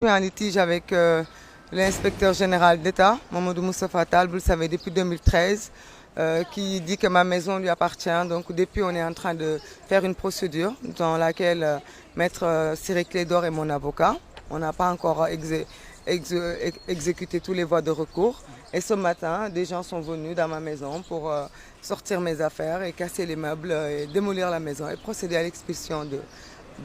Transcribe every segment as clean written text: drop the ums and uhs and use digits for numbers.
Eu un litige avec l'inspecteur général d'État, Mamadou Moustapha Tall, vous le savez, depuis 2013, qui dit que ma maison lui appartient. Donc depuis, on est en train de faire une procédure dans laquelle Maître Cyril Clédor est mon avocat. On n'a pas encore exécuté tous les voies de recours. Et ce matin, des gens sont venus dans ma maison pour sortir mes affaires et casser les meubles et démolir la maison et procéder à l'expulsion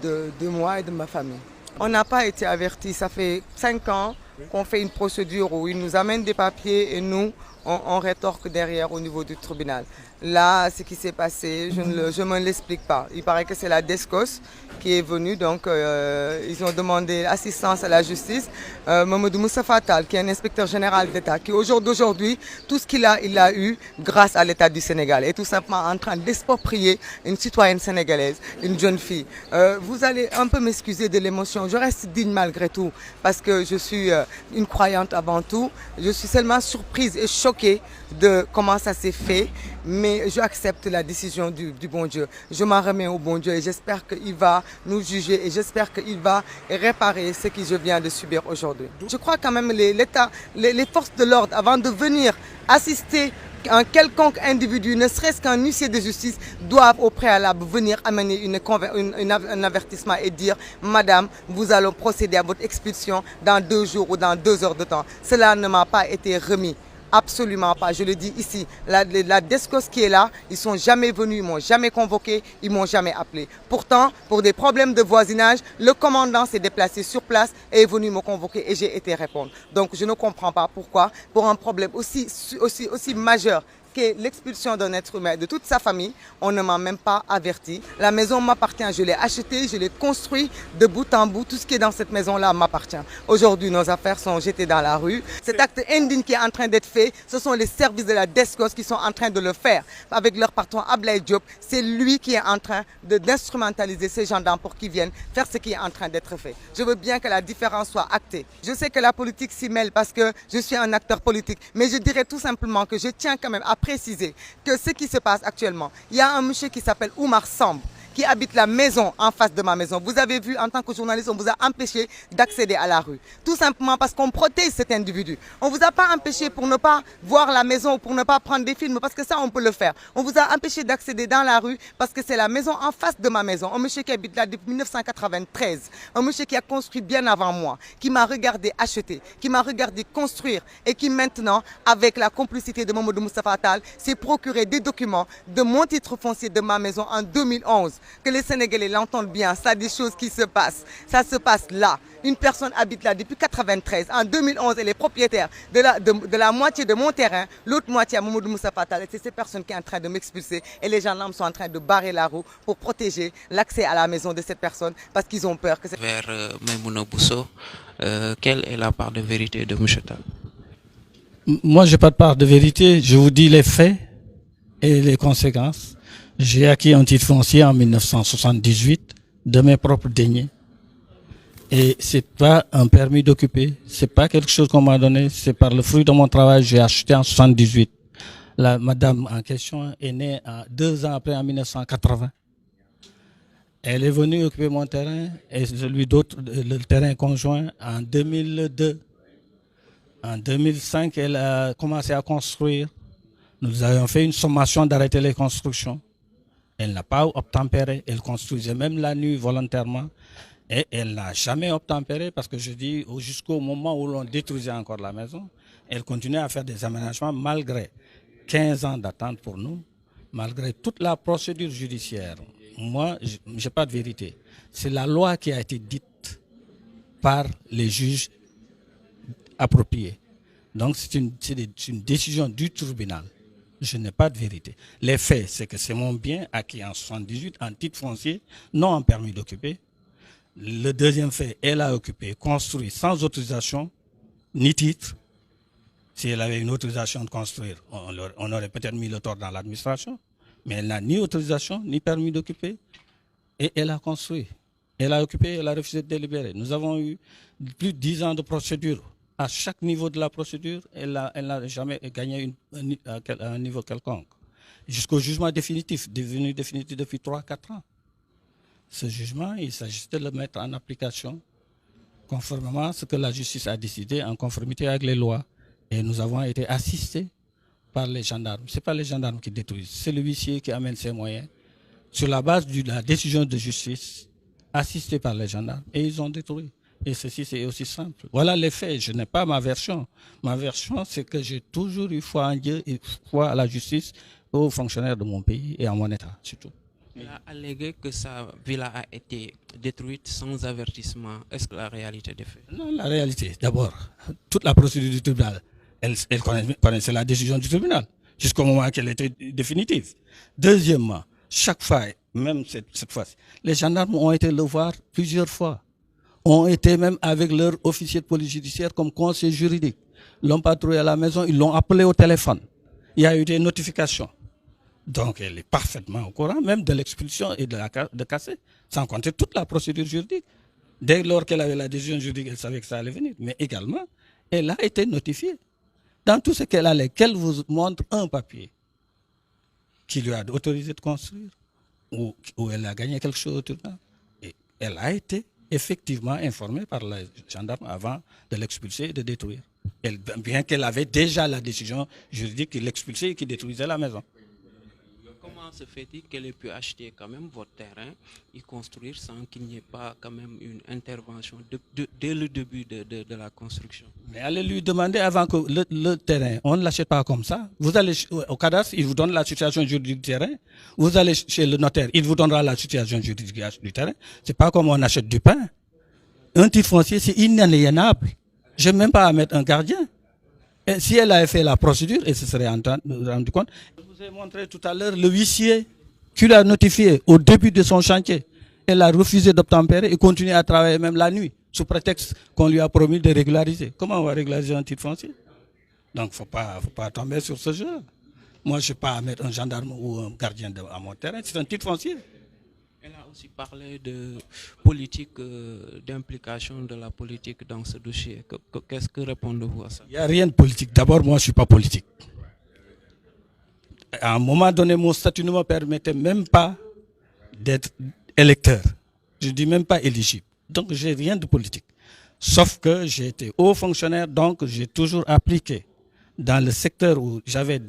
de moi et de ma famille. On n'a pas été avertis. Ça fait 5 ans qu'on fait une procédure où ils nous amènent des papiers et nous, on rétorque derrière au niveau du tribunal. Là, ce qui s'est passé, je ne me l'explique pas. Il paraît que c'est la DESCOS qui est venue, donc ils ont demandé assistance à la justice. Mamadou Moustapha Tall, qui est un inspecteur général d'État, qui aujourd'hui, tout ce il l'a eu grâce à l'État du Sénégal, est tout simplement en train d'exproprier une citoyenne sénégalaise, une jeune fille. Vous allez un peu m'excuser de l'émotion, je reste digne malgré tout, parce que je suis une croyante avant tout. Je suis seulement surprise et choquée de comment ça s'est fait, mais j'accepte la décision du bon Dieu. Je m'en remets au bon Dieu et j'espère qu'il va nous juger et j'espère qu'il va réparer ce que je viens de subir aujourd'hui. Je crois quand même les forces de l'ordre, avant de venir assister un quelconque individu, ne serait-ce qu'un huissier de justice, doivent au préalable venir amener un avertissement et dire « Madame, vous allons procéder à votre expulsion dans 2 jours ou dans 2 heures de temps ». Cela ne m'a pas été remis. Absolument pas, je le dis ici. La DESCOS qui est là, ils ne sont jamais venus, ils ne m'ont jamais convoqué, ils ne m'ont jamais appelé. Pourtant, pour des problèmes de voisinage, le commandant s'est déplacé sur place et est venu me convoquer et j'ai été répondre. Donc je ne comprends pas pourquoi, pour un problème aussi majeur qu'est l'expulsion d'un être humain de toute sa famille, on ne m'a même pas averti. La maison m'appartient, je l'ai achetée, je l'ai construite de bout en bout. Tout ce qui est dans cette maison-là m'appartient. Aujourd'hui, nos affaires sont jetées dans la rue. Cet acte indigne qui est en train d'être fait, ce sont les services de la DESCOS qui sont en train de le faire. Avec leur patron Ablaye Diop, c'est lui qui est en train d'instrumentaliser ces gendarmes pour qu'ils viennent faire ce qui est en train d'être fait. Je veux bien que la différence soit actée. Je sais que la politique s'y mêle parce que je suis un acteur politique, mais je dirais tout simplement que je tiens quand même à préciser que ce qui se passe actuellement, il y a un monsieur qui s'appelle Oumar Samb, qui habite la maison en face de ma maison. Vous avez vu, en tant que journaliste, on vous a empêché d'accéder à la rue. Tout simplement parce qu'on protège cet individu. On ne vous a pas empêché pour ne pas voir la maison ou pour ne pas prendre des films, parce que ça, on peut le faire. On vous a empêché d'accéder dans la rue parce que c'est la maison en face de ma maison. Un monsieur qui habite là depuis 1993. Un monsieur qui a construit bien avant moi, qui m'a regardé acheter, qui m'a regardé construire et qui maintenant, avec la complicité de Mamadou Moustapha Tall, s'est procuré des documents de mon titre foncier de ma maison en 2011. Que les Sénégalais l'entendent bien, ça des choses qui se passent. Ça se passe là. Une personne habite là depuis 1993. En 2011, elle est propriétaire de la moitié de mon terrain, l'autre moitié à Mamadou Moustapha Tall. C'est cette personne qui est en train de m'expulser et les gendarmes sont en train de barrer la roue pour protéger l'accès à la maison de cette personne parce qu'ils ont peur que... Vers Maimouna Bousso, quelle est la part de vérité de M. Tall? Moi, je n'ai pas de part de vérité. Je vous dis les faits et les conséquences. J'ai acquis un titre foncier en 1978 de mes propres deniers. Et c'est pas un permis d'occuper. C'est pas quelque chose qu'on m'a donné. C'est par le fruit de mon travail. J'ai acheté en 78. La madame en question est née 2 ans après, en 1980. Elle est venue occuper mon terrain et celui d'autre, le terrain conjoint, en 2002. En 2005, elle a commencé à construire. Nous avons fait une sommation d'arrêter les constructions. Elle n'a pas obtempéré, elle construisait même la nuit volontairement et elle n'a jamais obtempéré parce que je dis jusqu'au moment où l'on détruisait encore la maison, elle continuait à faire des aménagements malgré 15 ans d'attente pour nous, malgré toute la procédure judiciaire. Moi, je n'ai pas de vérité. C'est la loi qui a été dite par les juges appropriés. Donc c'est une décision du tribunal. Je n'ai pas de vérité. Les faits, c'est que c'est mon bien acquis en 78 en titre foncier, non en permis d'occuper. Le deuxième fait, elle a occupé, construit sans autorisation ni titre. Si elle avait une autorisation de construire, on aurait peut-être mis le tort dans l'administration. Mais elle n'a ni autorisation ni permis d'occuper. Et elle a construit. Elle a occupé, elle a refusé de délibérer. Nous avons eu plus de 10 ans de procédure. À chaque niveau de la procédure, elle n'a jamais gagné un niveau quelconque. Jusqu'au jugement définitif, devenu définitif depuis 3-4 ans. Ce jugement, il s'agissait de le mettre en application conformément à ce que la justice a décidé en conformité avec les lois. Et nous avons été assistés par les gendarmes. Ce n'est pas les gendarmes qui détruisent, c'est le huissier qui amène ses moyens sur la base de la décision de justice, assisté par les gendarmes, et ils ont détruit. Et ceci, c'est aussi simple. Voilà les faits. Je n'ai pas ma version. Ma version, c'est que j'ai toujours eu foi en Dieu et foi à la justice, aux fonctionnaires de mon pays et à mon État, surtout. Il a allégué que sa villa a été détruite sans avertissement. Est-ce que la réalité des faits? Non, la réalité, d'abord, toute la procédure du tribunal, elle connaissait la décision du tribunal, jusqu'au moment qu'elle était définitive. Deuxièmement, chaque fois, même cette fois-ci, les gendarmes ont été le voir plusieurs fois. Ont été même avec leur officier de police judiciaire comme conseiller juridique. L'ont patrouillé à la maison, ils l'ont appelé au téléphone. Il y a eu des notifications. Donc elle est parfaitement au courant même de l'expulsion et de casser, sans compter toute la procédure juridique. Dès lors qu'elle avait la décision juridique, elle savait que ça allait venir. Mais également, elle a été notifiée. Dans tout ce qu'elle allait, qu'elle vous montre un papier qui lui a autorisé de construire, ou elle a gagné quelque chose au tribunal. Et elle a été effectivement informée par les gendarmes avant de l'expulser et de détruire. Bien qu'elle avait déjà la décision juridique qui l'expulsait et qui détruisait la maison. Comment se fait-il qu'elle ait pu acheter quand même votre terrain et construire sans qu'il n'y ait pas quand même une intervention dès le début de la construction? Mais allez lui demander avant que le terrain, on ne l'achète pas comme ça. Vous allez au cadastre, il vous donne la situation juridique du terrain. Vous allez chez le notaire, il vous donnera la situation juridique du terrain. C'est pas comme on achète du pain. Un titre foncier, c'est inaliénable. Je n'ai même pas à mettre un gardien. Et si elle avait fait la procédure, elle se serait rendu compte. Je vous ai montré tout à l'heure le huissier qui l'a notifié au début de son chantier. Elle a refusé d'obtempérer et continue à travailler même la nuit, sous prétexte qu'on lui a promis de régulariser. Comment on va régulariser un titre foncier? Donc il ne faut pas tomber sur ce jeu. Moi, je ne vais pas mettre un gendarme ou un gardien à mon terrain, c'est un titre foncier. Elle a aussi parlé de politique, d'implication de la politique dans ce dossier. Qu'est-ce que répondez-vous à ça? Il n'y a rien de politique. D'abord, moi, je ne suis pas politique. À un moment donné, mon statut ne me permettait même pas d'être électeur. Je ne dis même pas éligible. Donc, je n'ai rien de politique. Sauf que j'ai été haut fonctionnaire, donc j'ai toujours appliqué dans le secteur où j'avais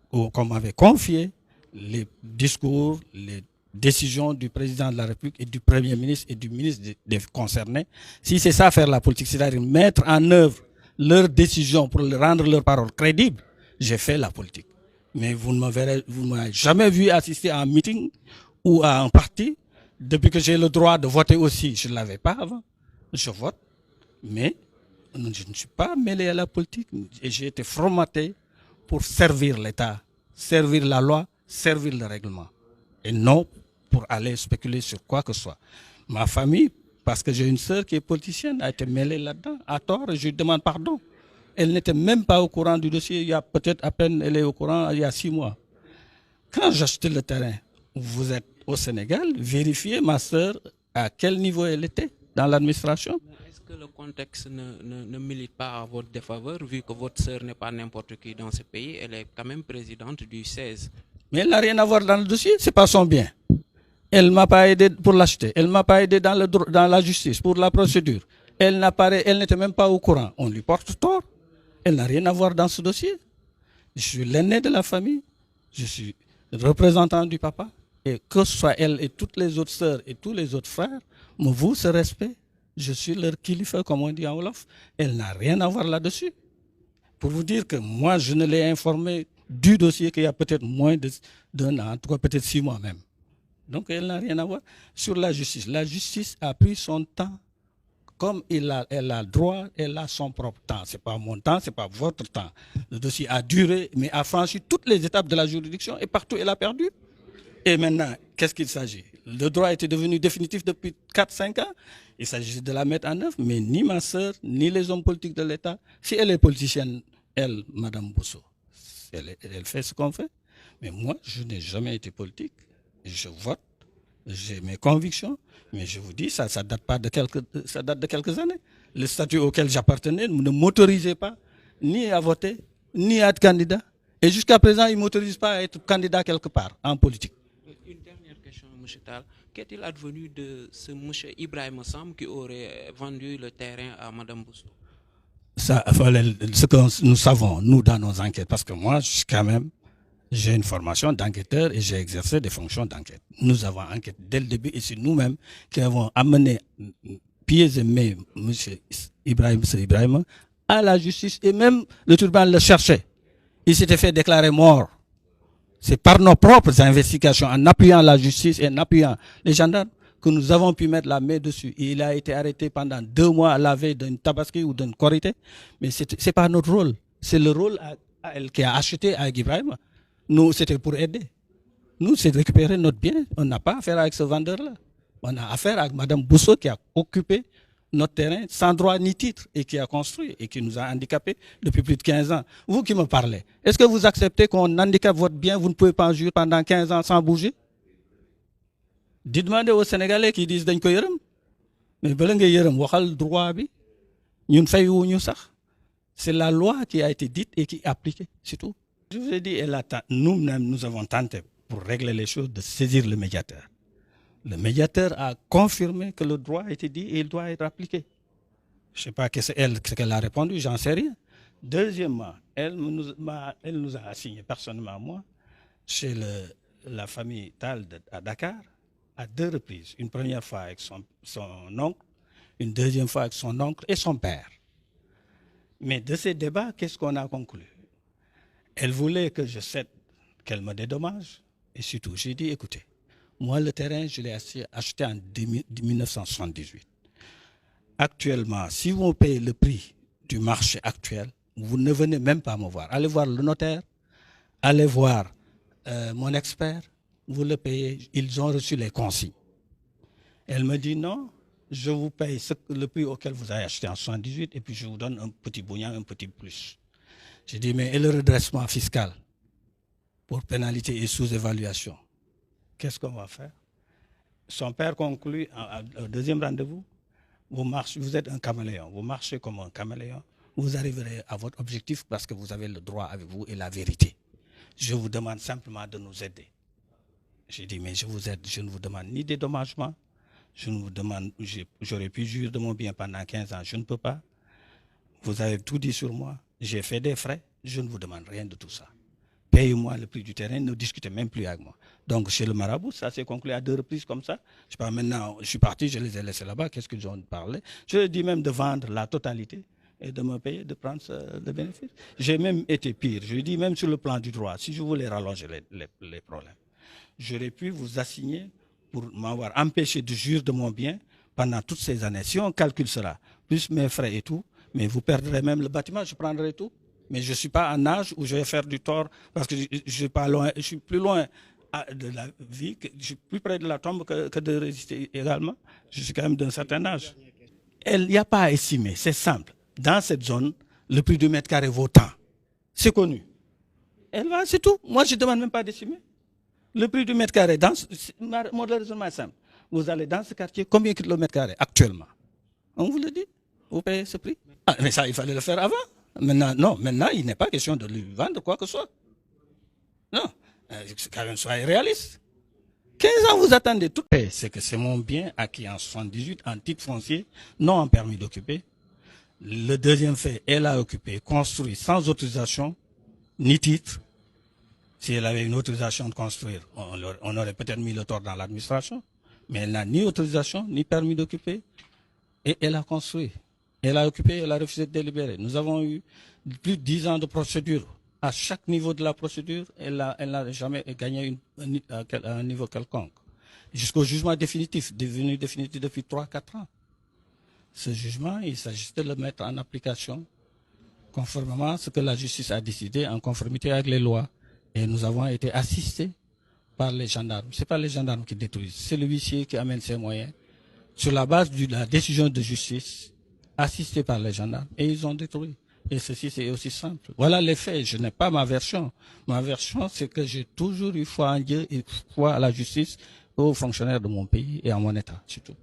qu'on m'avait confié les discours, les décision du président de la République et du Premier ministre et du ministre des concernés. Si c'est ça faire la politique, c'est-à-dire mettre en œuvre leurs décisions pour rendre leurs paroles crédibles, j'ai fait la politique. Mais vous ne m'avez jamais vu assister à un meeting ou à un parti. Depuis que j'ai le droit de voter aussi, je ne l'avais pas avant. Je vote, mais je ne suis pas mêlé à la politique. Et j'ai été formaté pour servir l'État, servir la loi, servir le règlement. Et non pour aller spéculer sur quoi que ce soit. Ma famille, parce que j'ai une sœur qui est politicienne, a été mêlée là-dedans, à tort, et je lui demande pardon. Elle n'était même pas au courant du dossier, il y a peut-être à peine, elle est au courant il y a 6 mois. Quand j'achetais le terrain, vous êtes au Sénégal, vérifiez ma sœur à quel niveau elle était dans l'administration. Est-ce que le contexte ne milite pas à votre défaveur, vu que votre sœur n'est pas n'importe qui dans ce pays, elle est quand même présidente du 16. Mais elle n'a rien à voir dans le dossier, ce n'est pas son bien. Elle ne m'a pas aidé pour l'acheter. Elle ne m'a pas aidé dans la justice, pour la procédure. Elle n'était même pas au courant. On lui porte tort. Elle n'a rien à voir dans ce dossier. Je suis l'aîné de la famille. Je suis le représentant du papa. Et que ce soit elle et toutes les autres sœurs et tous les autres frères, me vouent ce respect. Je suis leur kilifa, comme on dit en Wolof. Elle n'a rien à voir là-dessus. Pour vous dire que moi, je ne l'ai informé du dossier qu'il y a peut-être moins d'un an, en tout cas peut-être 6 mois même. Donc elle n'a rien à voir. Sur la justice, la justice a pris son temps. Comme elle a droit, elle a son propre temps. Ce n'est pas mon temps, ce n'est pas votre temps. Le dossier a duré, mais a franchi toutes les étapes de la juridiction et partout elle a perdu. Et maintenant, qu'est-ce qu'il s'agit? Le droit était devenu définitif depuis 4-5 ans. Il s'agit de la mettre en œuvre, mais ni ma sœur, ni les hommes politiques de l'État. Si elle est politicienne, elle, Madame Bousso, elle fait ce qu'on fait. Mais moi, je n'ai jamais été politique. Je vote, j'ai mes convictions, mais je vous dis, ça date de quelques années. Le statut auquel j'appartenais ne m'autorisait pas ni à voter, ni à être candidat. Et jusqu'à présent, il ne m'autorise pas à être candidat quelque part en politique. Une dernière question, M. Tal. qu'est-il advenu de ce monsieur Ibrahim Sam qui aurait vendu le terrain à Madame Bousso? Ça, ce que nous savons, nous, dans nos enquêtes, parce que moi, quand même, j'ai une formation d'enquêteur et j'ai exercé des fonctions d'enquête. Nous avons enquêté dès le début et c'est nous-mêmes qui avons amené pieds et mains M. Ibrahim à la justice et même le tribunal le cherchait. Il s'était fait déclarer mort. C'est par nos propres investigations, en appuyant la justice et en appuyant les gendarmes, que nous avons pu mettre la main dessus. Et il a été arrêté pendant 2 mois à la veille d'une tabaski ou d'une korité. Mais ce n'est pas notre rôle. C'est le rôle qui a acheté avec Ibrahim. Nous, c'était pour aider. Nous, c'est de récupérer notre bien. On n'a pas affaire avec ce vendeur-là. On a affaire avec Mme Bousso qui a occupé notre terrain sans droit ni titre et qui a construit et qui nous a handicapés depuis plus de 15 ans. Vous qui me parlez, est-ce que vous acceptez qu'on handicape votre bien, vous ne pouvez pas en jouir pendant 15 ans sans bouger? Dites-moi aux Sénégalais qui disent dañ ko yërëm mais bala nga yërëm waxal droit bi ñun fayuñu sax. C'est la loi qui a été dite et qui est appliquée, c'est tout. Je vous ai dit, nous avons tenté pour régler les choses de saisir le médiateur. Le médiateur a confirmé que le droit a été dit et il doit être appliqué. Je ne sais pas ce qu'elle a répondu, j'en sais rien. Deuxièmement, elle nous a assigné personnellement, moi, chez la famille Tal à Dakar, à 2 reprises. Une première fois avec son oncle, une deuxième fois avec son oncle et son père. Mais de ces débats, qu'est-ce qu'on a conclu? Elle voulait que je cède, qu'elle me dédommage. Et surtout, j'ai dit, écoutez, moi, le terrain, je l'ai acheté en 1978. Actuellement, si vous payez le prix du marché actuel, vous ne venez même pas me voir. Allez voir le notaire, allez voir mon expert, vous le payez. Ils ont reçu les consignes. Elle me dit non, je vous paye le prix auquel vous avez acheté en 78 et puis je vous donne un petit bouillon, un petit plus. J'ai dit, mais et le redressement fiscal pour pénalité et sous-évaluation, qu'est-ce qu'on va faire? Son père conclut au deuxième rendez-vous, vous êtes un caméléon, vous marchez comme un caméléon, vous arriverez à votre objectif parce que vous avez le droit avec vous et la vérité. Je vous demande simplement de nous aider. J'ai dit, mais je vous aide, je ne vous demande ni dédommagement, je ne vous demande, j'aurais pu jurer de mon bien pendant 15 ans, je ne peux pas. Vous avez tout dit sur moi, j'ai fait des frais, je ne vous demande rien de tout ça. Payez-moi le prix du terrain, ne discutez même plus avec moi. Donc chez le marabout, ça s'est conclu à 2 reprises comme ça. Je sais pas, maintenant, je suis parti, je les ai laissés là-bas, qu'est-ce qu'ils ont parlé? Je leur ai dit même de vendre la totalité et de me payer, de prendre le bénéfice. J'ai même été pire, je lui ai dit même sur le plan du droit, si je voulais rallonger les problèmes, j'aurais pu vous assigner pour m'avoir empêché de jurer de mon bien pendant toutes ces années. Si on calcule cela, plus mes frais et tout, mais vous perdrez même le bâtiment, je prendrai tout. Mais je ne suis pas en âge où je vais faire du tort parce que je suis plus loin de la vie, je suis plus près de la tombe que de résister également. Je suis quand même d'un certain âge. Il n'y a pas à estimer, c'est simple. Dans cette zone, le prix du mètre carré vaut tant. C'est connu. C'est tout. Moi, je ne demande même pas d'estimer. Le prix du mètre carré, mon raisonnement est simple. Vous allez dans ce quartier, combien coûte le mètre carré actuellement? On vous le dit. Vous payez ce prix. Mais ça, il fallait le faire avant. Maintenant, non, maintenant, il n'est pas question de lui vendre quoi que ce soit. Non, quand même, soyez réaliste. 15 ans, vous attendez tout. C'est que c'est mon bien acquis en 78 en titre foncier, non en permis d'occuper. Le deuxième fait, elle a occupé, construit sans autorisation, ni titre. Si elle avait une autorisation de construire, on aurait peut-être mis le tort dans l'administration. Mais elle n'a ni autorisation, ni permis d'occuper. Et elle a construit. Elle a occupé, elle a refusé de délibérer. Nous avons eu plus de 10 ans de procédure. À chaque niveau de la procédure, elle n'a jamais gagné un niveau quelconque. Jusqu'au jugement définitif, devenu définitif depuis 3-4 ans. Ce jugement, il s'agissait de le mettre en application conformément à ce que la justice a décidé en conformité avec les lois. Et nous avons été assistés par les gendarmes. Ce n'est pas les gendarmes qui détruisent, c'est le huissier qui amène ses moyens sur la base de la décision de justice, assistés par les gendarmes, et ils ont détruit. Et ceci, c'est aussi simple. Voilà les faits. Je n'ai pas ma version. Ma version, c'est que j'ai toujours eu foi en Dieu et foi à la justice, aux fonctionnaires de mon pays et à mon État, surtout.